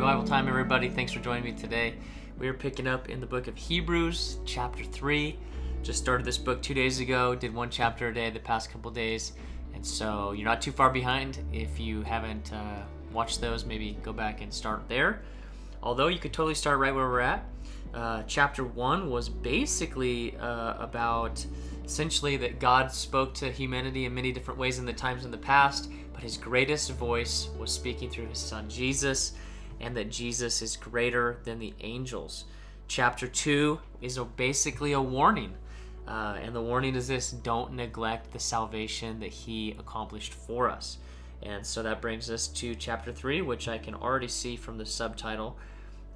Revival Time, everybody. Thanks for joining me today. We are picking up in the book of Hebrews, chapter 3. Just started this book 2 days ago. Did one chapter a day the past couple days. And so you're not too far behind. If you haven't watched those, maybe go back and start there. Although you could totally start right where we're at. Chapter 1 was basically about essentially that God spoke to humanity in many different ways in the times in the past, but his greatest voice was speaking through his son Jesus, and that Jesus is greater than the angels. Chapter 2 is basically a warning, and the warning is this: don't neglect the salvation that he accomplished for us. And so that brings us to chapter 3, which I can already see from the subtitle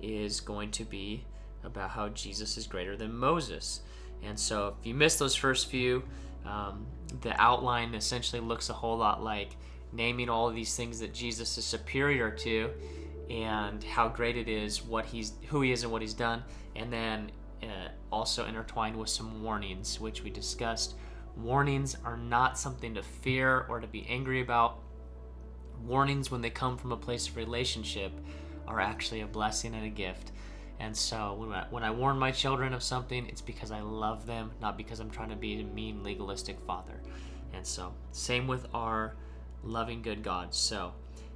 is going to be about how Jesus is greater than Moses. And so if you missed those first few, the outline essentially looks a whole lot like naming all of these things that Jesus is superior to and how great it is, who he is and what he's done, and then also intertwined with some warnings, which we discussed. Warnings are not something to fear or to be angry about. Warnings, when they come from a place of relationship, are actually a blessing and a gift. And so when I warn my children of something, it's because I love them, not because I'm trying to be a mean, legalistic father. And so same with our loving good God. So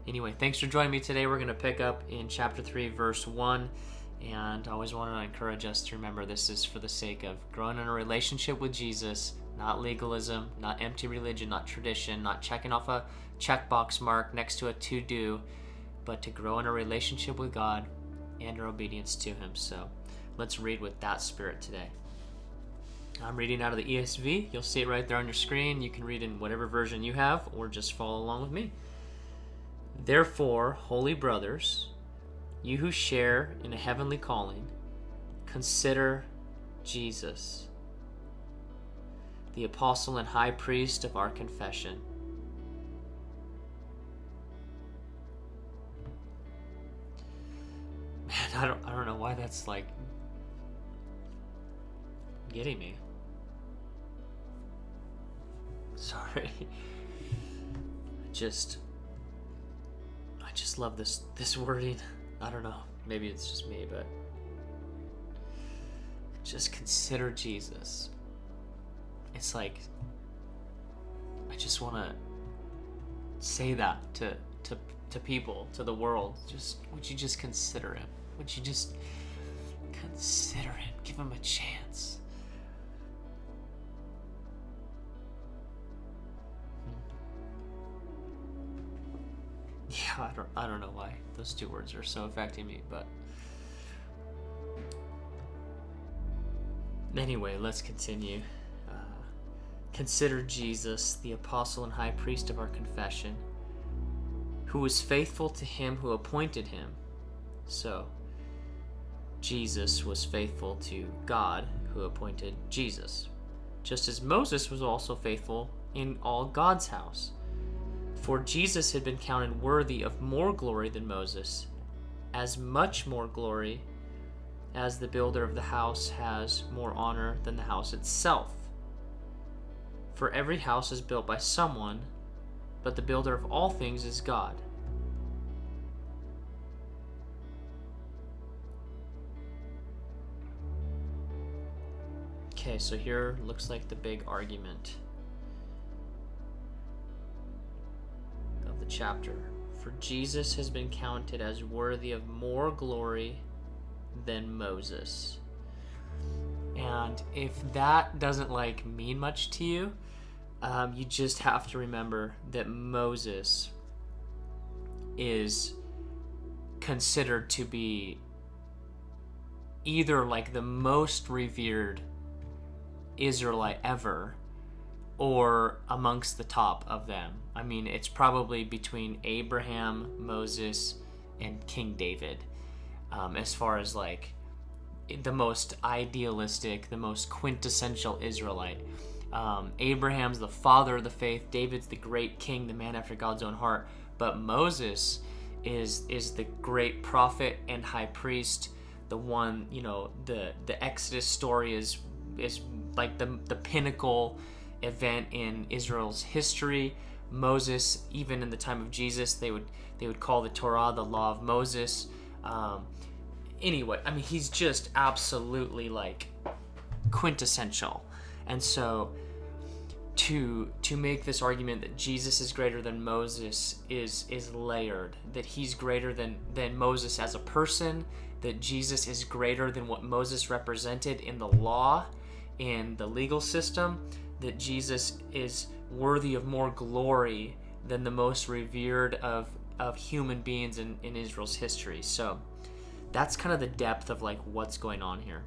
anyway, thanks for joining me today. We're going to pick up in chapter 3, verse 1. And I always want to encourage us to remember this is for the sake of growing in a relationship with Jesus, not legalism, not empty religion, not tradition, not checking off a checkbox mark next to a to-do, but to grow in a relationship with God and our obedience to him. So let's read with that spirit today. I'm reading out of the ESV. You'll see it right there on your screen. You can read in whatever version you have or just follow along with me. Therefore, holy brothers, you who share in a heavenly calling, consider Jesus, the apostle and high priest of our confession. Man, I don't know why that's like getting me. Sorry. I just love this wording. I don't know. Maybe it's just me, but just consider Jesus. It's like I just want to say that to people, to the world. Just would you just consider him? Would you just consider him? Give him a chance. Yeah, I don't know why those two words are so affecting me, but anyway, let's continue. Consider Jesus, the apostle and high priest of our confession, who was faithful to him who appointed him. So, Jesus was faithful to God who appointed Jesus, just as Moses was also faithful in all God's house. For Jesus had been counted worthy of more glory than Moses, as much more glory as the builder of the house has more honor than the house itself. For every house is built by someone, but the builder of all things is God. Okay, so here looks like the big argument of the chapter. For Jesus has been counted as worthy of more glory than Moses. And if that doesn't mean much to you, you just have to remember that Moses is considered to be either the most revered Israelite ever, or amongst the top of them. I mean, it's probably between Abraham, Moses, and King David, as far as the most idealistic, the most quintessential Israelite. Abraham's the father of the faith. David's the great king, the man after God's own heart. But Moses is the great prophet and high priest. The one, the Exodus story is the pinnacle event in Israel's history. Moses, even in the time of Jesus, they would call the Torah the law of Moses. Anyway, I mean, he's just absolutely like quintessential. And so to make this argument that Jesus is greater than Moses is layered, that he's greater than Moses as a person, that Jesus is greater than what Moses represented in the law, in the legal system, that Jesus is worthy of more glory than the most revered of human beings in Israel's history. So that's kind of the depth of like what's going on here.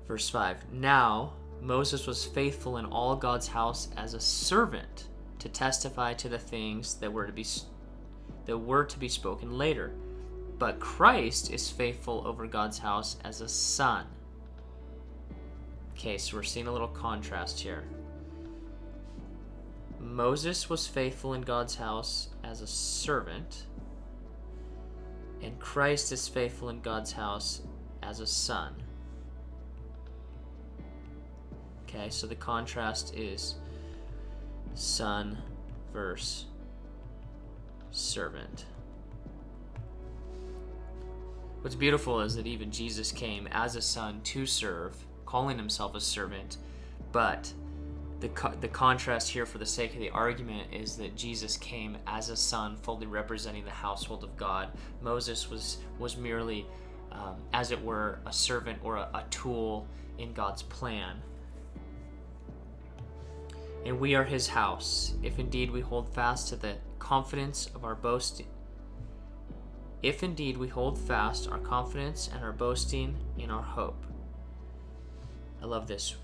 Verse 5, now Moses was faithful in all God's house as a servant to testify to the things that were to be spoken later. But Christ is faithful over God's house as a son. Okay, so we're seeing a little contrast here. Moses was faithful in God's house as a servant, and Christ is faithful in God's house as a son. Okay, so the contrast is son versus servant. What's beautiful is that even Jesus came as a son to serve, calling himself a servant, but the contrast here for the sake of the argument is that Jesus came as a son, fully representing the household of God. Moses was merely, as it were, a servant or a tool in God's plan. And we are his house, if indeed we hold fast to the confidence of our boasting. If indeed we hold fast our confidence and our boasting in our hope. I love this.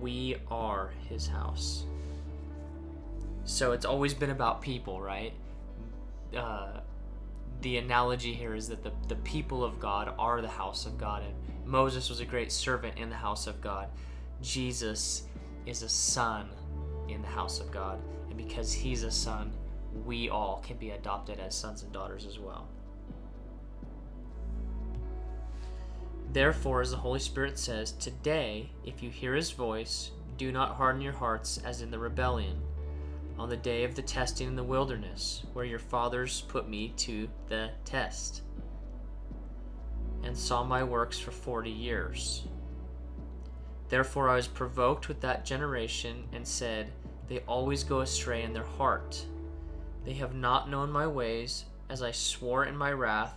We are his house. So it's always been about people, right? The analogy here is that the people of God are the house of God, and Moses was a great servant in the house of God. Jesus is a son in the house of God, and because he's a son, we all can be adopted as sons and daughters as well. Therefore, as the Holy Spirit says, today, if you hear his voice, do not harden your hearts as in the rebellion, on the day of the testing in the wilderness, where your fathers put me to the test, and saw my works for 40 years. Therefore I was provoked with that generation, and said, they always go astray in their heart. They have not known my ways, as I swore in my wrath,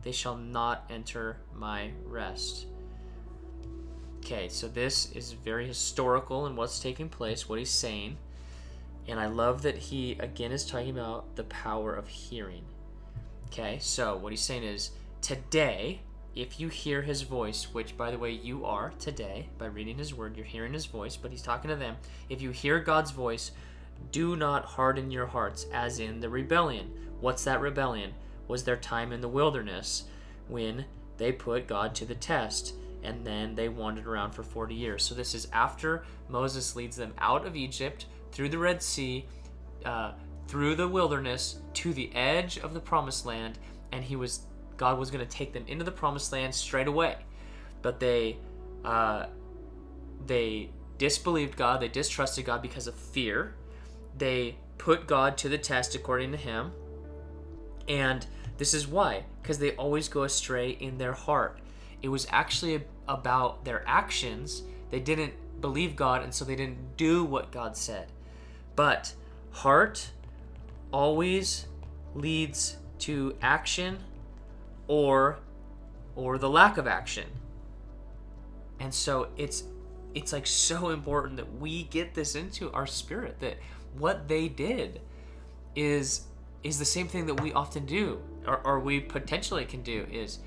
they shall not enter my rest. Okay, so this is very historical in what's taking place, what he's saying. And I love that he, again, is talking about the power of hearing. Okay, so what he's saying is, today, if you hear his voice, which, by the way, you are today, by reading his word, you're hearing his voice, but he's talking to them. If you hear God's voice, do not harden your hearts, as in the rebellion. What's that rebellion? Was their time in the wilderness when they put God to the test, and then they wandered around for 40 years. So this is after Moses leads them out of Egypt, through the Red Sea, through the wilderness, to the edge of the promised land, and God was going to take them into the promised land straight away. But they disbelieved God, they distrusted God because of fear. They put God to the test according to him. And this is why, because they always go astray in their heart. It was actually about their actions. They didn't believe God, and so they didn't do what God said. But heart always leads to action or the lack of action. And so it's like so important that we get this into our spirit, that what they did is the same thing that we often do, or we potentially can do, is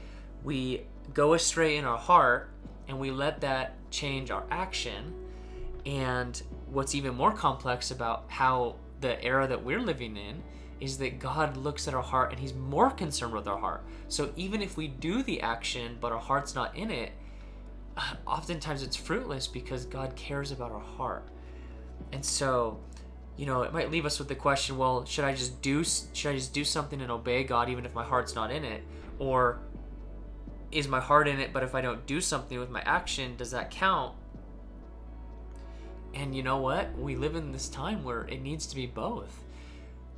we go astray in our heart and we let that change our action. And what's even more complex about how the era that we're living in is that God looks at our heart and he's more concerned with our heart. So even if we do the action but our heart's not in it, oftentimes it's fruitless because God cares about our heart. And so, it might leave us with the question, well, should I just do something and obey God even if my heart's not in it? Or is my heart in it, but if I don't do something with my action, does that count? And you know what? We live in this time where it needs to be both.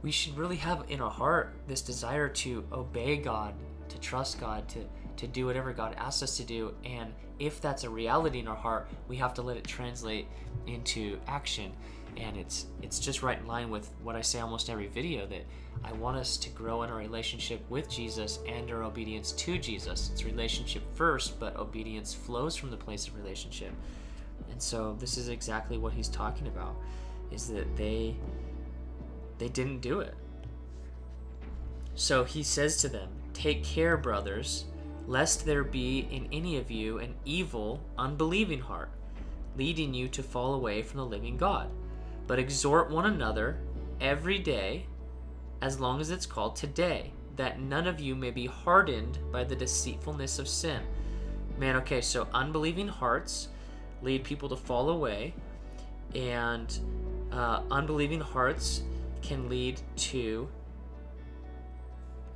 we should really have in our heart this desire to obey God, to trust God, to do whatever God asks us to do. And if that's a reality in our heart, we have to let it translate into action. And it's just right in line with what I say almost every video, that I want us to grow in our relationship with Jesus and our obedience to Jesus. It's relationship first, but obedience flows from the place of relationship. And so this is exactly what he's talking about, is that they didn't do it. So he says to them, "Take care, brothers, lest there be in any of you an evil, unbelieving heart, leading you to fall away from the living God. But exhort one another every day, as long as it's called today, that none of you may be hardened by the deceitfulness of sin." Man, okay, so unbelieving hearts lead people to fall away, and unbelieving hearts can lead to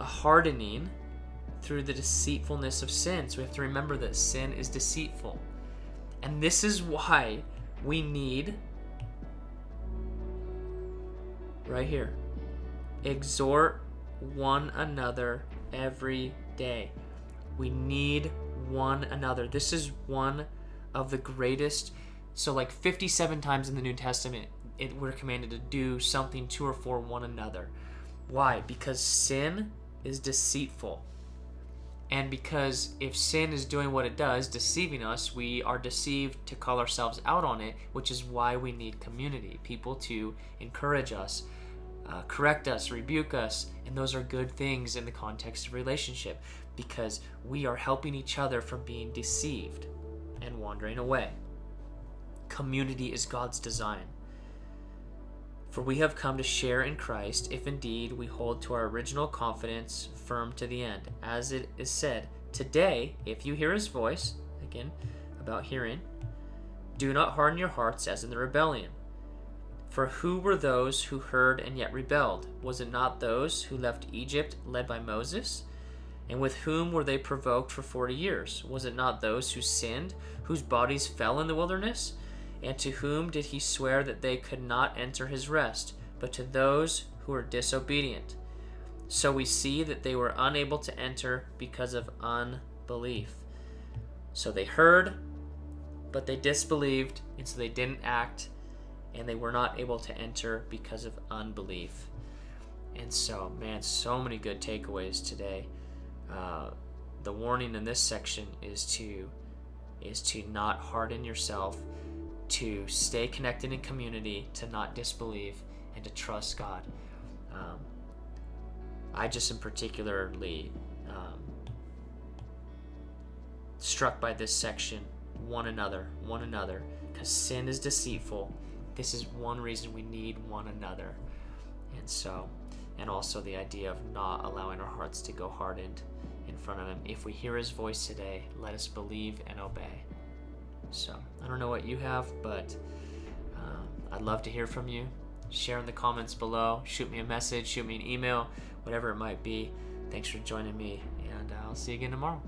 a hardening through the deceitfulness of sin. So we have to remember that sin is deceitful. And this is why we need, right here, exhort one another every day. We need one another. This is one of the greatest. So like 57 times in the New Testament, we're commanded to do something to or for one another. Why? Because sin is deceitful. And because if sin is doing what it does, deceiving us, we are deceived to call ourselves out on it, which is why we need community, people to encourage us, correct us, rebuke us. And those are good things in the context of relationship, because we are helping each other from being deceived and wandering away. Community is God's design. For we have come to share in Christ, if indeed we hold to our original confidence firm to the end. As it is said, "Today, if you hear his voice," again, about hearing, "do not harden your hearts as in the rebellion. For who were those who heard and yet rebelled? Was it not those who left Egypt led by Moses? And with whom were they provoked for 40 years? Was it not those who sinned, whose bodies fell in the wilderness? And to whom did he swear that they could not enter his rest, but to those who were disobedient? So we see that they were unable to enter because of unbelief." So they heard, but they disbelieved, and so they didn't act, and they were not able to enter because of unbelief. And so, man, so many good takeaways today. The warning in this section is to not harden yourself, to stay connected in community, to not disbelieve, and to trust God. I just am particularly struck by this section, one another, because sin is deceitful. This is one reason we need one another. And also the idea of not allowing our hearts to go hardened in front of him. If we hear his voice today, let us believe and obey. So I don't know what you have, but I'd love to hear from you. Share in the comments below. Shoot me a message, shoot me an email, whatever it might be. Thanks for joining me, and I'll see you again tomorrow.